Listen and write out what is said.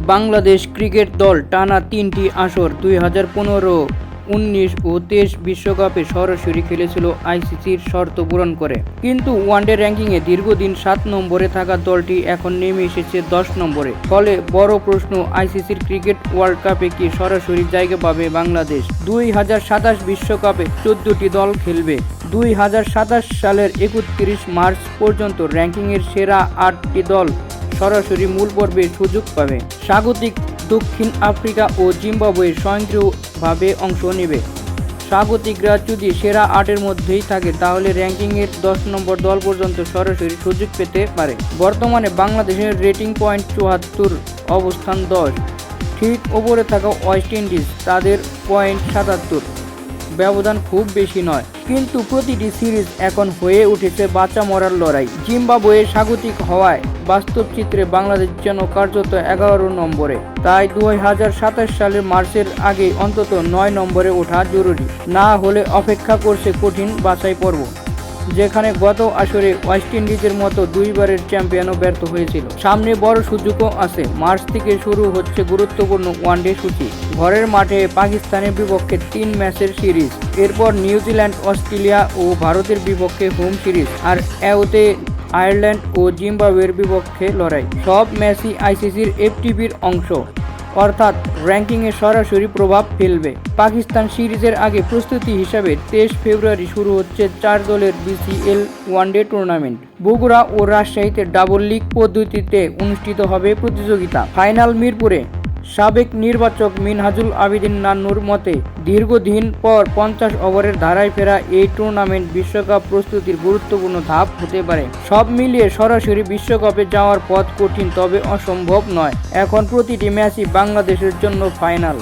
Bangladesh cricket দল টানা ৩টি আসর ২০১৫, ১৯ ও ২৩ বিশ্বকাপে সরাসরি খেলেছিল আইসিসির শর্ত পূরণ করে। কিন্তু ওয়ানডে র্যাঙ্কিংয়ে দীর্ঘদিন ৭ নম্বরে থাকা দলটি এখন নেমে এসেছে ১০ নম্বরে। ফলে বড় প্রশ্ন, আইসিসির ক্রিকেট ওয়ার্ল্ড কাপে কি সরাসরি জায়গা পাবে বাংলাদেশ? ২০২৭ বিশ্বকাপে ১৪টি দল খেলবে। ২০২৭ সালের ৩১ মার্চ পর্যন্ত র্যাঙ্কিংয়ের সেরা ৮টি দল সরাসরি মূল পর্বে সুযোগ পাবে। স্বাগতিক দক্ষিণ আফ্রিকা ও জিম্বাবুয়ে স্বয়ংক্রিয়ভাবে অংশ নেবে। স্বাগতিকরা যদি সেরা ৮-এর মধ্যেই থাকে তাহলে র্যাঙ্কিংয়ের ১০ নম্বর দল পর্যন্ত সরাসরি সুযোগ পেতে পারে। বর্তমানে বাংলাদেশের রেটিং পয়েন্ট ৭৪, অবস্থান ১০। ঠিক ওপরে থাকা ওয়েস্ট ইন্ডিজ, তাদের পয়েন্ট ৭৭। ব্যবধান খুব বেশি নয়, কিন্তু প্রতিটি সিরিজ এখন হয়ে উঠেছে বাঁচা মরার লড়াই। জিম্বাবুয়ে স্বাগতিক হওয়ায় বাস্তব চিত্রে বাংলাদেশ যেন কার্যত ১১ নম্বরে। তাই ২০২৭ সালের মার্চের আগে অন্তত ৯ নম্বরে ওঠা জরুরি, না হলে অপেক্ষা করছে কঠিন বাছাই পর্ব, যেখানে গত আসরে ওয়েস্ট ইন্ডিজের মতো দুইবারের চ্যাম্পিয়নও ব্যর্থ হয়েছিল। সামনে বড় সুযোগও আছে। মার্চ থেকে শুরু হচ্ছে গুরুত্বপূর্ণ ওয়ানডে সূচি। ঘরের মাঠে পাকিস্তানের বিপক্ষে ৩ ম্যাচের সিরিজ, এরপর নিউজিল্যান্ড, অস্ট্রেলিয়া ও ভারতের বিপক্ষে হোম সিরিজ, আর এতে আয়ারল্যান্ড ও জিম্বাবুয়ের বিপক্ষে লড়াই। সব ম্যাচই আইসিসির এফটিপির অংশ, অর্থাৎ র্যাঙ্কিংয়ে সরাসরি প্রভাব ফেলবে। পাকিস্তান সিরিজের আগে প্রস্তুতি হিসাবে ২৩ ফেব্রুয়ারি শুরু হচ্ছে ৪ দলের বিসিএল ওয়ানডে টুর্নামেন্ট। বগুড়া ও রাজশাহীতে ডাবল লিগ পদ্ধতিতে অনুষ্ঠিত হবে প্রতিযোগিতা। ফাইনাল মিরপুরে। সাবেক নির্বাচক মিনহাজুল আবেদিন নান্নুর মতে, দীর্ঘদিন পর ৫০ ওভারের ধারায় ফেরা এই টুর্নামেন্ট বিশ্বকাপ প্রস্তুতির গুরুত্বপূর্ণ ধাপ হতে পারে। সব মিলিয়ে সরাসরি বিশ্বকাপে যাওয়ার পথ কঠিন, তবে অসম্ভব নয়। এখন প্রতিটি ম্যাচই বাংলাদেশের জন্য ফাইনাল।